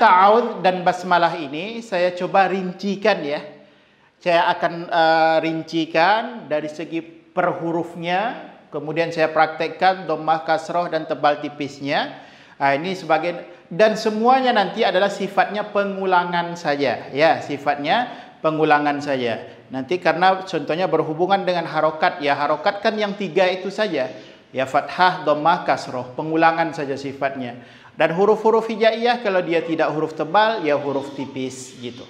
ta'awudz dan basmalah ini saya coba rincikan ya. Saya akan rincikan dari segi per hurufnya, kemudian saya praktekkan dhammah, kasrah dan tebal tipisnya. Ini sebagai, dan semuanya nanti adalah sifatnya pengulangan saja ya, sifatnya pengulangan saja. Nanti karena contohnya berhubungan dengan harokat ya, harokat kan yang 3 itu saja ya, fathah, dhammah, kasrah, pengulangan saja sifatnya. Dan huruf-huruf hijaiyah kalau dia tidak huruf tebal ya huruf tipis gitu.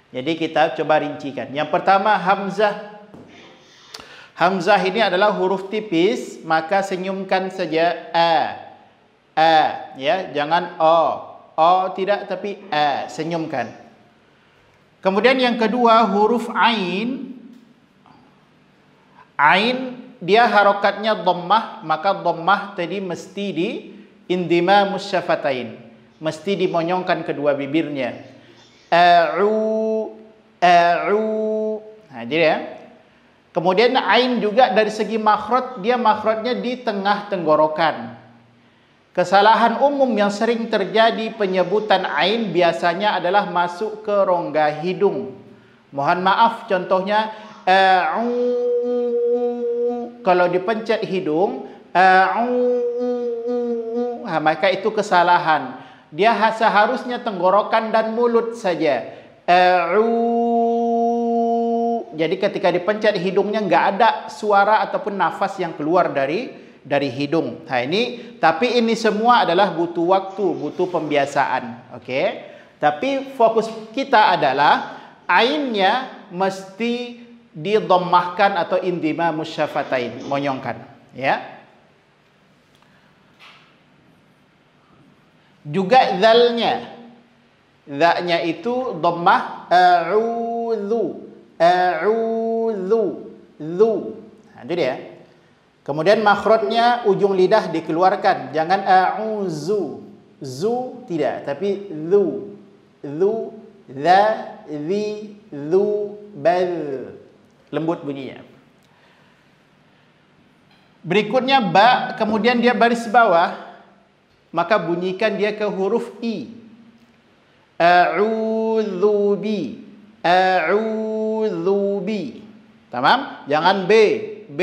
Jadi kita coba rincikan. Yang pertama hamzah. Hamzah ini adalah huruf tipis, maka senyumkan saja ya, jangan o tidak, tapi senyumkan. Kemudian yang kedua huruf ain. Ain dia harokatnya dhammah, maka dhammah tadi mesti di indimamus syafatain, mesti dimonyongkan kedua bibirnya. Nah, jadi ya. Kemudian ain juga dari segi makhraj, dia makhrajnya di tengah tenggorokan. Kesalahan umum yang sering terjadi penyebutan ain biasanya adalah masuk ke rongga hidung. Mohon maaf, contohnya kalau dipencet hidung, maka itu kesalahan. Dia seharusnya tenggorokan dan mulut saja. Jadi ketika dipencet hidungnya nggak ada suara ataupun nafas yang keluar dari hidung. Nah ini, tapi ini semua adalah butuh waktu, butuh pembiasaan. Oke. Tapi fokus kita adalah ainnya mesti didhammahkan atau indimamus syafatain, monyongkan, ya. Juga zalnya. Za-nya itu dhammah a'udzu. Zu. Nah, itu dia. Kemudian makhrajnya ujung lidah dikeluarkan, jangan a'uzu. Zu tidak, tapi zu. Zu, za, zi, zu, bal. Lembut bunyinya. Berikutnya ba, kemudian dia baris bawah, maka bunyikan dia ke huruf i. A'udzu bi. A'udzu bi. Tamam? Jangan b. B,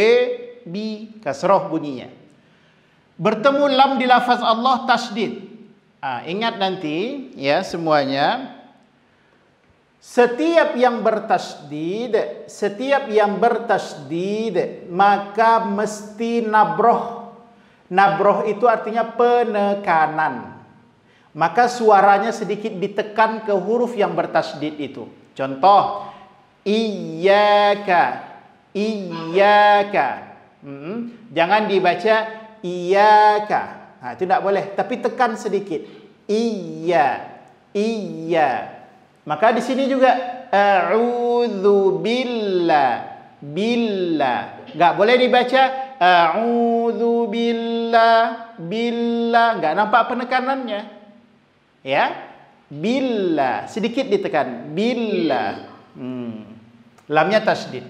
bi, kasroh bunyinya. Bertemu lam di lafaz Allah tasydid. Ingat nanti ya semuanya. Setiap yang bertasydid maka mesti nabroh. Nabroh itu artinya penekanan. Maka suaranya sedikit ditekan ke huruf yang bertasydid itu. Contoh, iyyaka. Jangan dibaca iyyaka. Nah, itu tidak boleh, tapi tekan sedikit. Iya. Maka di sini juga a'udzu billah. Enggak boleh dibaca a'udzu billah. Enggak nampak penekanannya. Ya. Billah, sedikit ditekan. Billah. Lamnya tasydid.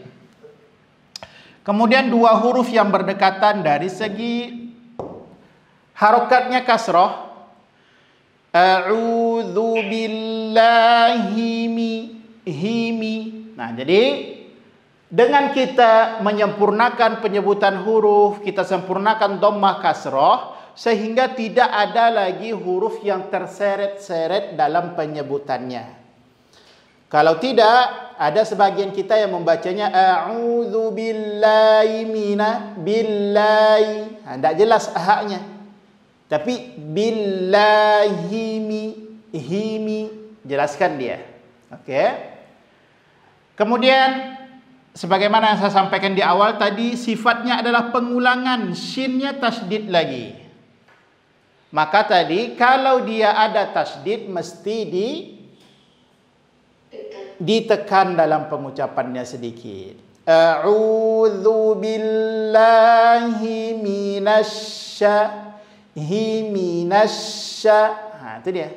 Kemudian dua huruf yang berdekatan dari segi harokatnya kasroh. A'udzu billahi himi. Nah, jadi dengan kita menyempurnakan penyebutan huruf, kita sempurnakan dhammah kasroh, sehingga tidak ada lagi huruf yang terseret-seret dalam penyebutannya. Kalau tidak, ada sebagian kita yang membacanya a'udzu billahi billahi. Tidak jelas haknya. Tapi billahi himi, jelaskan dia. Oke. Kemudian sebagaimana yang saya sampaikan di awal tadi, sifatnya adalah pengulangan, shinnya tasydid lagi. Maka tadi kalau dia ada tasydid mesti ditekan dalam pengucapannya sedikit. A'udzu billahi minasya. Nah, itu dia.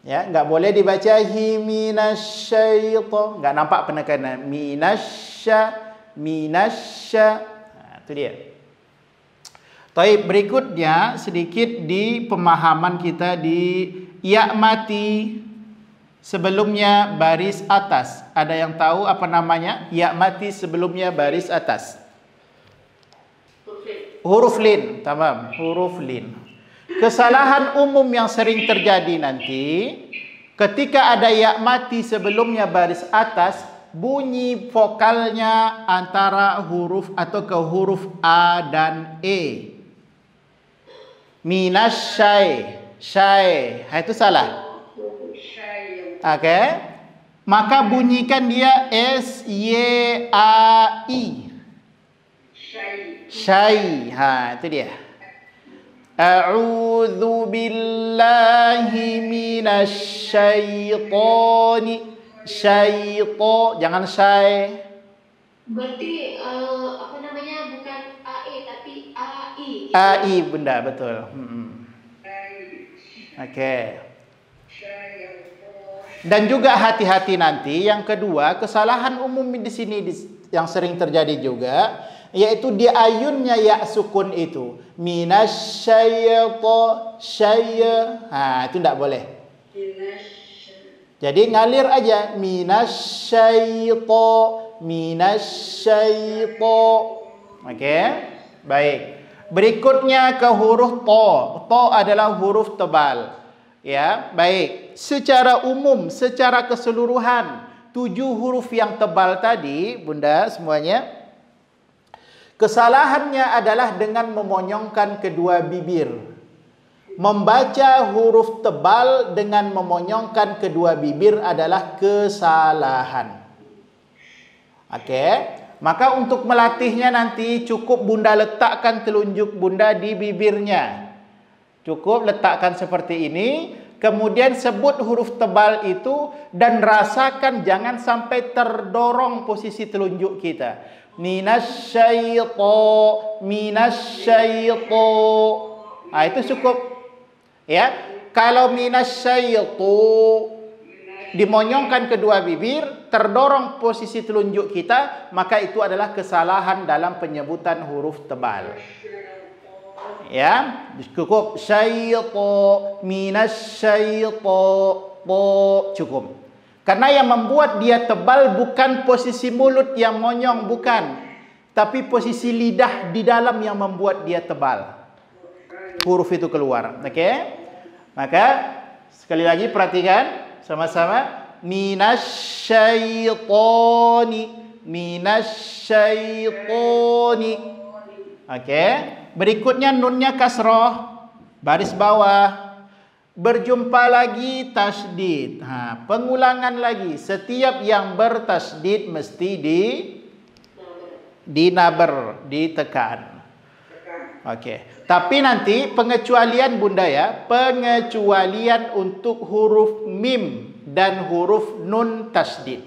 Ya, enggak boleh dibaca himinasyaiton. Enggak nampak penekanan. Minasya. Nah, itu dia. Baik, berikutnya sedikit di pemahaman kita di ya mati sebelumnya baris atas. Ada yang tahu apa namanya? Ya mati sebelumnya baris atas. Huruf lin. Tamam, huruf lin. Kesalahan umum yang sering terjadi nanti, ketika ada ya mati sebelumnya baris atas, bunyi vokalnya antara huruf atau ke huruf A dan E. Minasyai, syai. Itu salah. Oke. Maka bunyikan dia S-Y-A-I. Syai. Itu dia. A'udzu billahi minasyaitani. Syaito, jangan syai. Berarti apa namanya, bukan AE tapi AI. AI, bunda, betul. Oke. Dan juga hati-hati nanti yang kedua, kesalahan umum di sini yang sering terjadi juga, yaitu di ayunnya ya sukun itu. Minasyaito, syaya. Itu tidak boleh. Jadi ngalir aja. Minasyaito, minasyaito. Oke, baik. Berikutnya ke huruf to. To adalah huruf tebal. Ya, baik. Secara umum, secara keseluruhan, 7 huruf yang tebal tadi, bunda semuanya, kesalahannya adalah dengan memonyongkan kedua bibir. Membaca huruf tebal dengan memonyongkan kedua bibir adalah kesalahan. Oke, maka untuk melatihnya nanti cukup bunda letakkan telunjuk bunda di bibirnya. Cukup letakkan seperti ini. Kemudian sebut huruf tebal itu dan rasakan jangan sampai terdorong posisi telunjuk kita. Minasyaito, minasyaito. Itu cukup. Ya, kalau minasyaito dimonyongkan kedua bibir, terdorong posisi telunjuk kita, maka itu adalah kesalahan dalam penyebutan huruf tebal. Ya, cukup syaito, minasyaito, cukup. Karena yang membuat dia tebal bukan posisi mulut yang monyong, bukan, tapi posisi lidah di dalam yang membuat dia tebal. Huruf itu keluar. Oke? Maka sekali lagi perhatikan sama-sama. Minasyaitoni, minasyaitoni. Oke? Berikutnya nunnya kasroh, baris bawah. Berjumpa lagi tasdid. Pengulangan lagi. Setiap yang bertasdid mesti dinaber, ditekan. Oke. Tapi nanti pengecualian bunda ya, pengecualian untuk huruf mim dan huruf nun tasdid.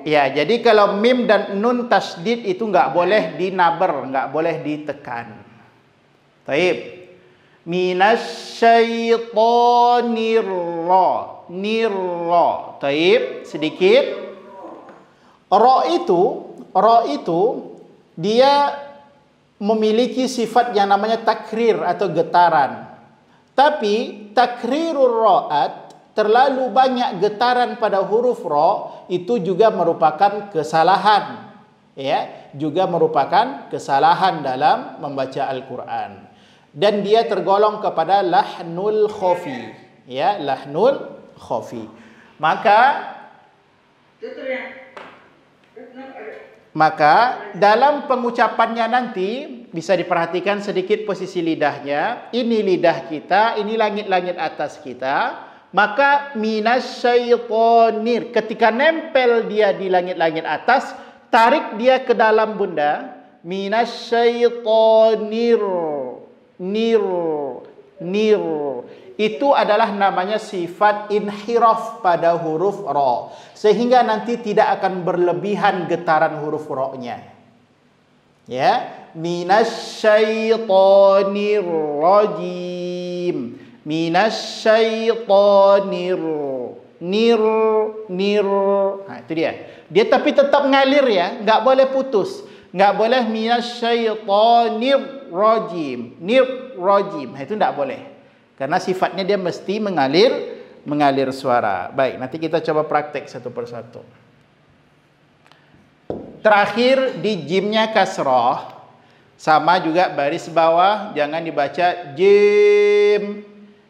Ya, jadi kalau mim dan nun tasdid itu nggak boleh dinaber, nggak boleh ditekan. Taib. Minasyaitonir ra, nirra. Taib, sedikit. Ra itu dia memiliki sifat yang namanya takrir atau getaran. Tapi takrirur ra'at, terlalu banyak getaran pada huruf ra, itu juga merupakan kesalahan. Ya, juga merupakan kesalahan dalam membaca Al-Quran. Dan dia tergolong kepada lahnul khofi. Ya, lahnul khofi. Maka dalam pengucapannya nanti bisa diperhatikan sedikit posisi lidahnya. Ini lidah kita, ini langit-langit atas kita. Maka minasyaitonir, ketika nempel dia di langit-langit atas, tarik dia ke dalam bunda. Minasyaitonir, nir. Itu adalah namanya sifat inhiraf pada huruf ra, sehingga nanti tidak akan berlebihan getaran huruf ra-nya. Ya, minasyaitonir rajim, minasyaitonir nir. Itu dia. Dia tapi tetap ngalir ya, nggak boleh putus, nggak boleh minasyaitonir rajim, nir rajim. Itu nggak boleh. Karena sifatnya dia mesti mengalir suara. Baik, nanti kita coba praktek satu persatu. Terakhir di jimnya kasrah, sama juga baris bawah, jangan dibaca jim,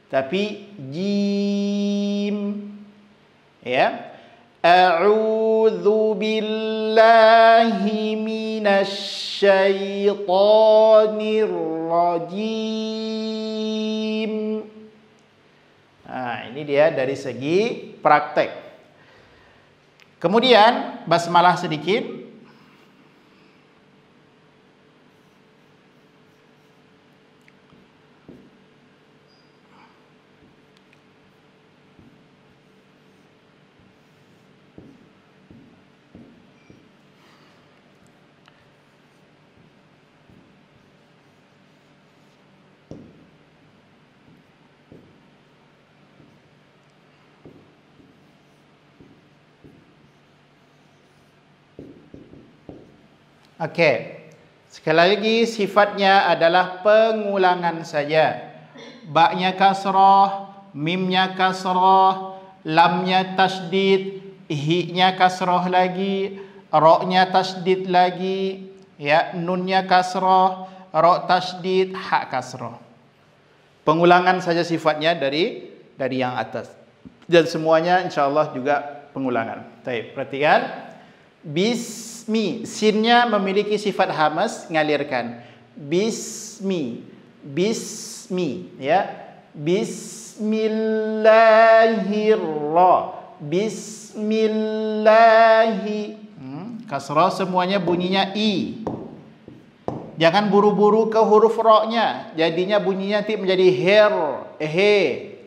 tapi jim. Ya. A'udzu billahi minasy syaithanir rajim. Nah, ini dia dari segi praktek. Kemudian basmalah sedikit. Okey. Sekali lagi sifatnya adalah pengulangan saja. Ba-nya kasrah, mimnya kasrah, lamnya tasdid, hi-nya kasrah lagi, ra-nya tasdid lagi, ya, nunnya kasrah, ra tasdid, ha kasrah. Pengulangan saja sifatnya dari yang atas. Dan semuanya insyaallah juga pengulangan. Baik, perhatikan. Bismi, sinnya memiliki sifat hamas, ngalirkan. Bismi, bismi, ya. Bismillahi. Kasrah semuanya bunyinya i. Jangan buru-buru ke huruf ra-nya, jadinya bunyinya nanti menjadi her,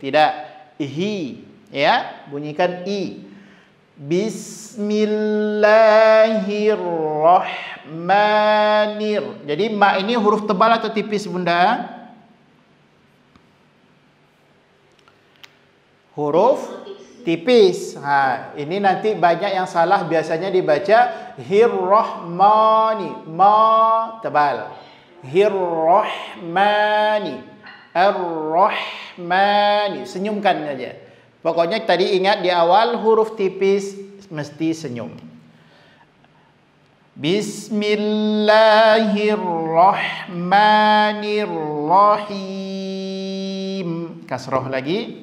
tidak, hi, ya, bunyikan i. Bismillahirrahmanir. Jadi ma ini huruf tebal atau tipis, Bunda? Huruf tipis. Ini nanti banyak yang salah, biasanya dibaca hirrahmani, ma tebal. Hirrahmani, arrahmani, senyumkan saja. Pokoknya tadi ingat di awal huruf tipis mesti senyum. Bismillahirrahmanirrahim. Kasroh lagi.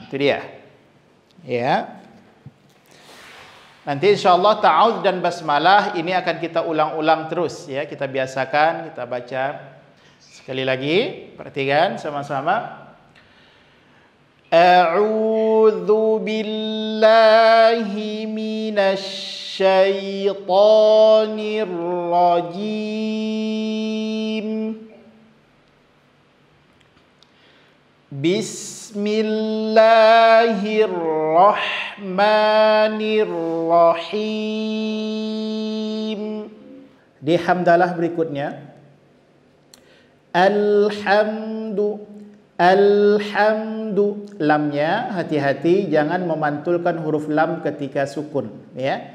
Itu dia. Ya. Nanti insyaallah ta'awudz dan basmalah ini akan kita ulang-ulang terus, ya. Kita biasakan, kita baca. Sekali lagi, perhatikan sama-sama. A'udzu billahi minasy syaithanir rajim. Bismillahirrahmanirrahim. Di hamdalah berikutnya, alhamdu. Alhamdu, lamnya hati-hati jangan memantulkan huruf lam ketika sukun, ya.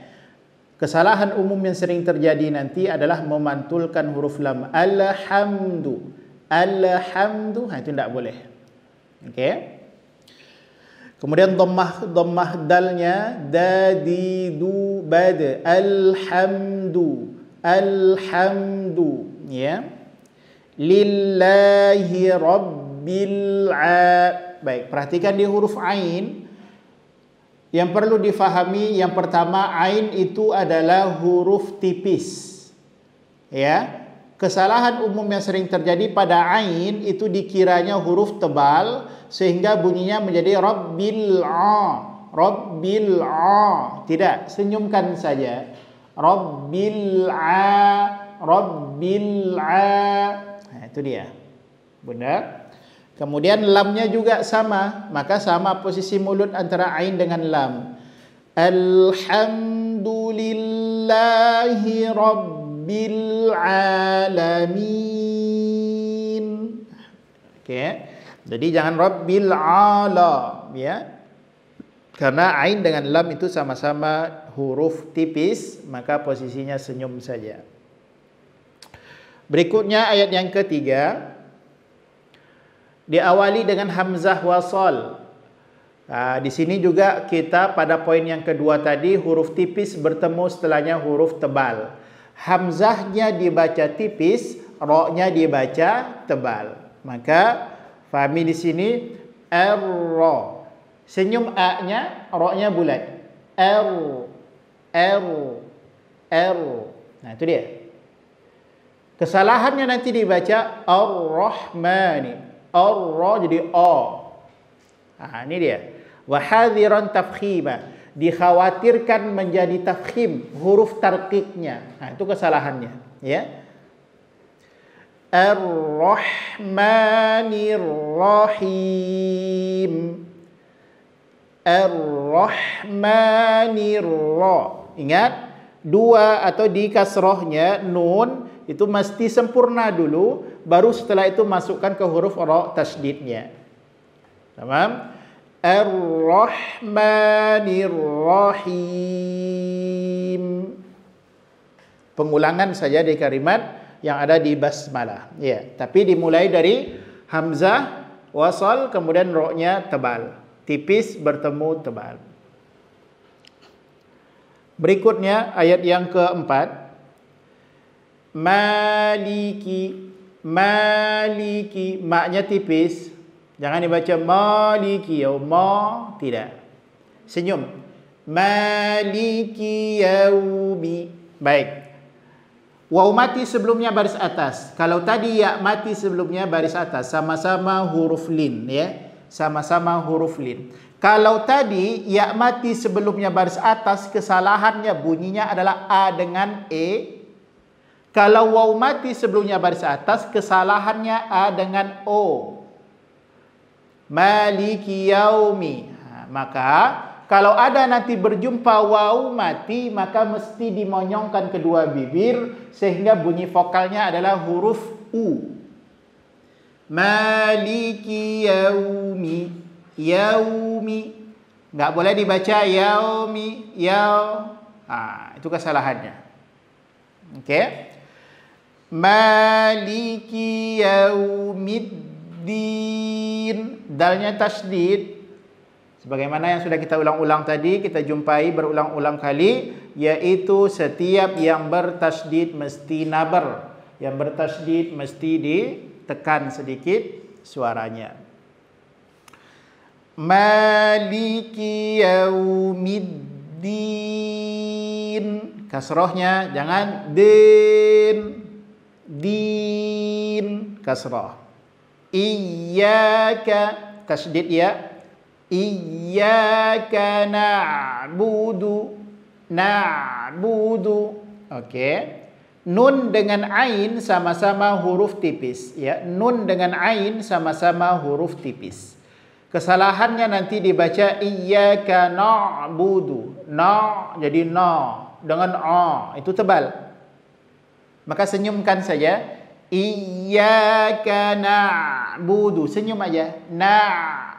Kesalahan umum yang sering terjadi nanti adalah memantulkan huruf lam. Alhamdu, alhamdu, itu tidak boleh. Okey. Kemudian dhammah dalnya, dadidu bad, alhamdu, alhamdu, ya. Lillahi baik, perhatikan di huruf ain. Yang perlu difahami, yang pertama, ain itu adalah huruf tipis. Ya. Kesalahan umum yang sering terjadi pada ain itu dikiranya huruf tebal sehingga bunyinya menjadi rabbil a, rabbil a. Tidak, senyumkan saja. Rabbil a, rabbil a. Itu dia. Benar? Kemudian lamnya juga sama, maka sama posisi mulut antara ain dengan lam. Alhamdulillahi rabbil alamin. Okey. Jadi jangan rabbil ala, ya. Karena ain dengan lam itu sama-sama huruf tipis, maka posisinya senyum saja. Berikutnya ayat yang ketiga. diawali dengan hamzah wasal. Di sini juga kita pada poin yang kedua tadi, huruf tipis bertemu setelahnya huruf tebal. Hamzahnya dibaca tipis, ra-nya dibaca tebal. Maka fahami di sini ar-ra. Senyum a-nya, ra-nya bulat. R. Nah, itu dia. Kesalahannya nanti dibaca ar-rahmani. Ar-ra jadi a. Ini dia. Wa hadhiran tafkhima. Dikhawatirkan menjadi tafkhim huruf tarqiqnya. Itu kesalahannya, ya. Ar-rahmanir rahim. Ar-rahmanir ra. Ingat, dua atau di kasrohnya nun itu mesti sempurna dulu, baru setelah itu masukkan ke huruf ra tasydidnya. Tamam? Ar-rahmanir rahim. Pengulangan saja di kalimat yang ada di basmalah. Ya, tapi dimulai dari hamzah wasal kemudian ra-nya tebal. Tipis bertemu tebal. Berikutnya ayat yang keempat. Maliki. Maliki. Maknya tipis. Jangan dibaca maliki. Ma tidak. Senyum. Maliki yaumi. Baik. Waw mati sebelumnya baris atas. Kalau tadi ya mati sebelumnya baris atas. Sama-sama huruf lin, ya. Sama-sama huruf lin. Kalau tadi ya mati sebelumnya baris atas, kesalahannya bunyinya adalah a dengan e. Kalau waw mati sebelumnya baris atas, kesalahannya a dengan o. Maliki yaumi. Maka kalau ada nanti berjumpa waw mati, maka mesti dimonyongkan kedua bibir sehingga bunyi vokalnya adalah huruf u. Maliki yaumi. Yaumi. Enggak boleh dibaca yaumi. Itu kesalahannya. Oke. Maliki yaumiddin. Dalnya tasydid. Sebagaimana yang sudah kita ulang-ulang tadi, kita jumpai berulang-ulang kali, yaitu setiap yang bertasydid mesti nabar. Yang bertasydid mesti ditekan sedikit suaranya. Maliki yaumiddin. Kasrohnya jangan din. Din. Kasroh. Iyyaka. Tasydid ya. Iyyaka na'budu. Na'budu. Oke. Nun dengan ain sama-sama huruf tipis, ya. Nun dengan ain sama-sama huruf tipis. Kesalahannya nanti dibaca iyyaka na'budu. Na jadi na dengan a, itu tebal. Maka senyumkan saja. Iyyaka na'budu. Senyum aja. Na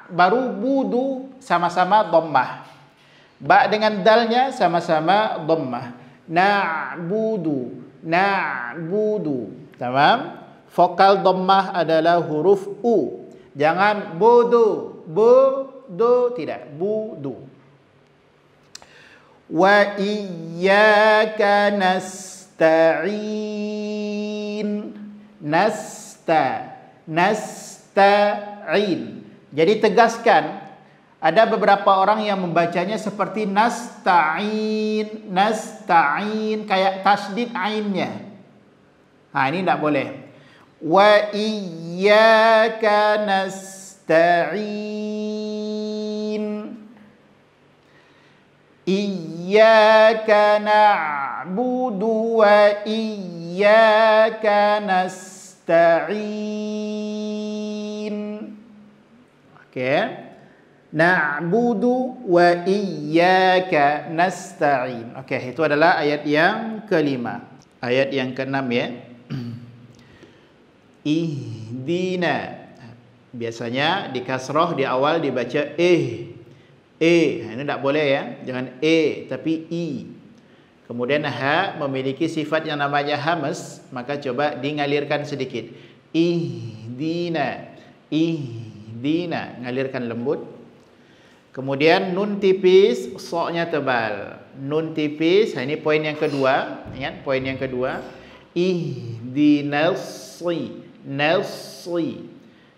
baru budu sama-sama dhammah. Ba dengan dalnya sama-sama dhammah. Na'budu. Na'budu. Tamam? Vokal dhammah adalah huruf u. Jangan budu. Budu tidak. Budu. Wa iyyaka nasta'in. Nasta'in. Jadi tegaskan. Ada beberapa orang yang membacanya seperti nasta'in. Nasta'in. Kayak tasydid ainnya. Ini tidak boleh. Wa iyyaka nasta'in. Iyyaka na'budu wa iyyaka nasta'in. Oke. Na'budu wa iyyaka nasta'in. Oke, itu adalah ayat yang kelima. Ayat yang keenam ya. Ihdina. Biasanya di kasroh di awal dibaca ini tidak boleh ya. Jangan tapi i. Kemudian ha memiliki sifat yang namanya hamas, maka coba dingalirkan sedikit. Ihdina. Ihdina, ngalirkan lembut. Kemudian nun tipis, soknya tebal. Nun tipis, ini poin yang kedua. Ingat poin yang kedua. Ihdinasi, nasi.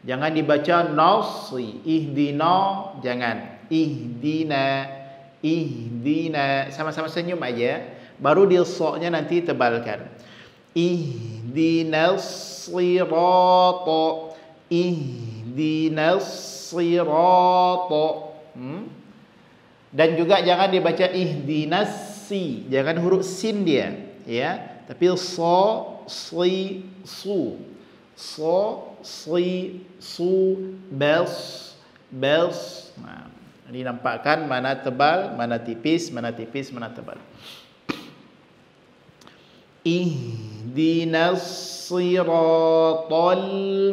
Jangan dibaca nasi. Ihdina, jangan. Ihdina, ihdina. Sama-sama senyum aja. Baru di soknya nanti tebalkan. Ihdinas sirata, ihdinas sirata. Dan juga jangan dibaca ihdinas si, jangan huruf sin dia, ya. Tapi so, si, su, so, si, su, bels, bels. Nah, ini nampakkan mana tebal, mana tipis, mana tipis, mana tebal. Ihdinas siratal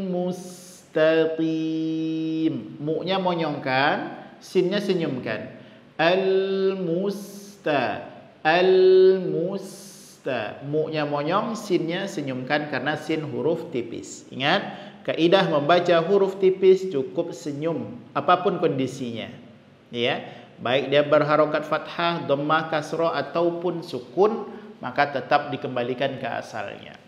mustaqim. Mu-nya monyongkan, sinnya senyumkan. Al-musta, al-musta. Mu-nya monyong, sinnya senyumkan karena sin huruf tipis. Ingat, kaidah membaca huruf tipis cukup senyum apapun kondisinya. Ya, baik dia berharokat fathah, dhammah, kasrah ataupun sukun, maka tetap dikembalikan ke asalnya.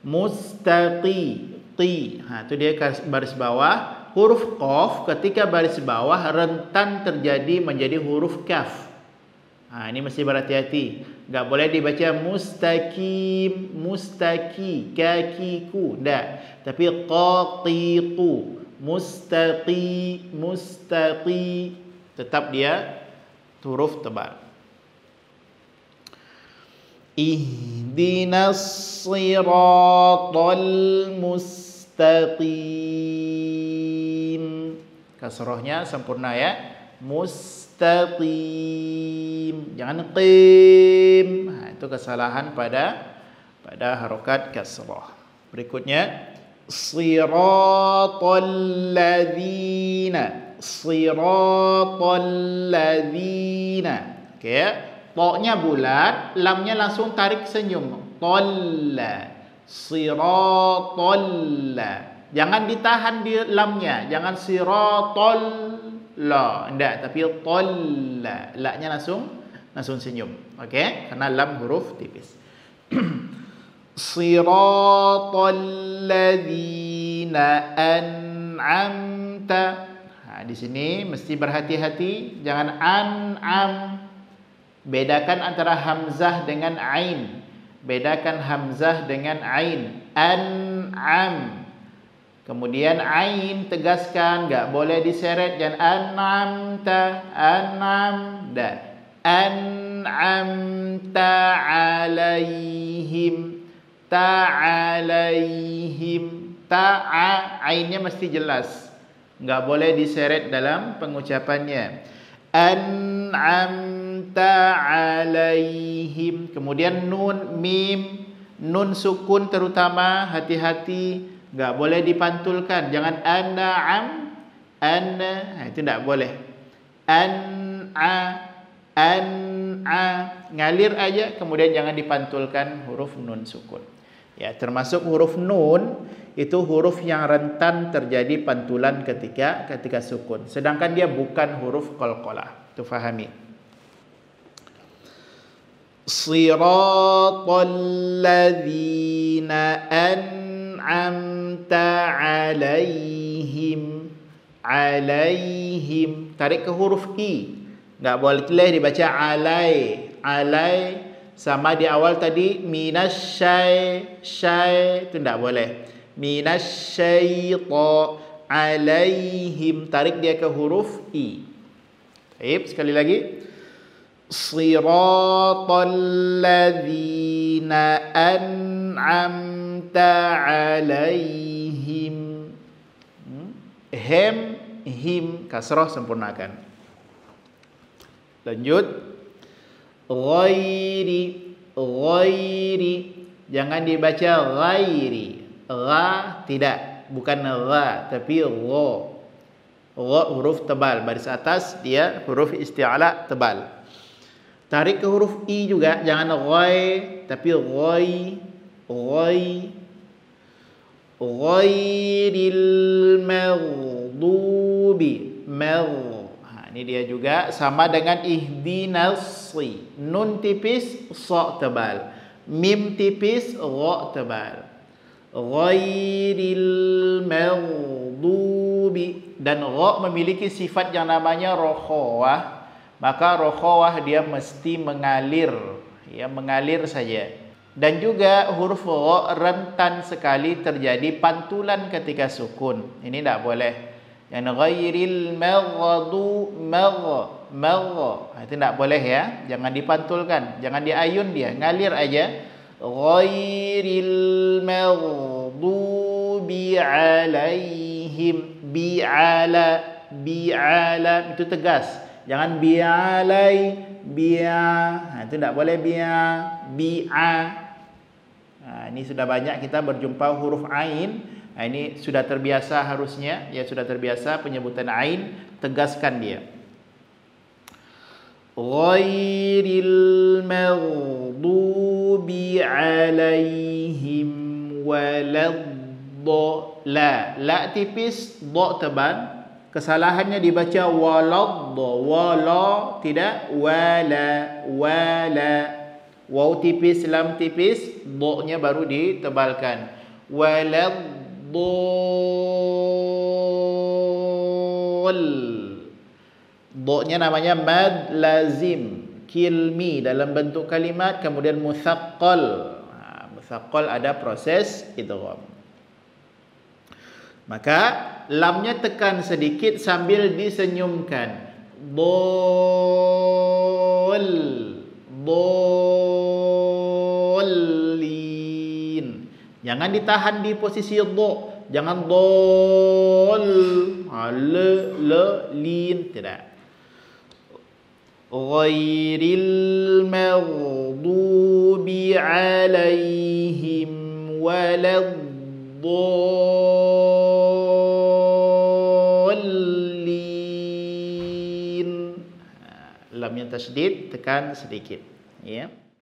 Mustaqi, ti. Itu dia baris bawah. Huruf qaf ketika baris bawah rentan terjadi menjadi huruf kaf. Ini mesti berhati-hati. Enggak boleh dibaca mustaqim, mustaqi, kakiku. Enggak. Tapi qaqiqu, mustaqi, mustaqi. Tetap dia huruf tebal. Ihdinas siratal mustaqim. Kasrahnya sempurna ya. Mustaqim. Jangan qim. Itu kesalahan pada harokat kasrah. Berikutnya siratal ladzina. Siratal ladzina. Okey. Ta-nya bulat, lamnya langsung tarik senyum. Talla, siratalla. Jangan ditahan di lamnya, jangan siratalla. Enggak, tapi talla. La-nya langsung senyum. Okey? Karena lam huruf tipis. Siratal ladzina an'amta. Di sini mesti berhati-hati, jangan an'am. Bedakan antara hamzah dengan ain. Bedakan hamzah dengan ain. An'am. Kemudian ain tegaskan, enggak boleh diseret, dan an'amta, an'amda. An'amta alaihim, ta'alaihim. Ta'a, ainnya mesti jelas. Enggak boleh diseret dalam pengucapannya. An'amta alaihim. Kemudian nun, mim, nun sukun terutama, hati-hati, enggak boleh dipantulkan. Jangan an'am, an'a, itu enggak boleh. An'a, an'a, ngalir aja, kemudian jangan dipantulkan huruf nun sukun. Ya, termasuk huruf nun itu huruf yang rentan terjadi pantulan ketika sukun. Sedangkan dia bukan huruf qalqalah. Itu fahami. Siratal ladzina an'amta alaihim. Alaihim. Tarik ke huruf i. Enggak boleh dibaca alai. Alai sama di awal tadi minasyai, syai itu enggak boleh. Minasyaita alaihim, tarik dia ke huruf i. Baik, sekali lagi. Siratal ladzina an'amta alaihim. Hem, him, kasrah sempurnakan. Lanjut. Ghairi, ghairi. Jangan dibaca ghairi. Ra tidak, bukan ra, tapi ra. Ra huruf tebal, baris atas dia huruf isti'ala tebal. Tarik ke huruf i juga, jangan ghai, tapi ghai, ghai. Ghairil maghdubi. Ini dia juga sama dengan ihdinas. Nun tipis, sa tebal. Mim tipis, ra tebal. Ghairil maghdubi. Dan ra memiliki sifat yang namanya rokhawah. Maka rokhawah dia mesti mengalir, ya, mengalir saja. Dan juga huruf ra rentan sekali terjadi pantulan ketika sukun. Ini tidak boleh. Yang ghairil maghdu itu tidak boleh ya. Jangan dipantulkan, jangan diayun dia, ngalir aja. Ghairil maghdubi alaihim. Bi'ala itu tegas. Jangan bi'alai itu tidak boleh bi'a. Ini sudah banyak kita berjumpa huruf ain. Ini sudah terbiasa harusnya, ya sudah terbiasa penyebutan ain, tegaskan dia. Ghairil maghdubi alaihim la tipis, dha tebal. Kesalahannya dibaca wala, tidak wala. Waw tipis, lam tipis, dha-nya baru ditebalkan. Dha-nya namanya mad lazim, kilmi dalam bentuk kalimat, kemudian musaqqal. Musaqqal ada proses idgham. Maka lamnya tekan sedikit sambil disenyumkan. Dhalin. Jangan ditahan di posisi dha. Jangan lin, tidak. Ghairil maghdubi alaihim waladdallin. Lamnya tasydid, tekan sedikit, ya.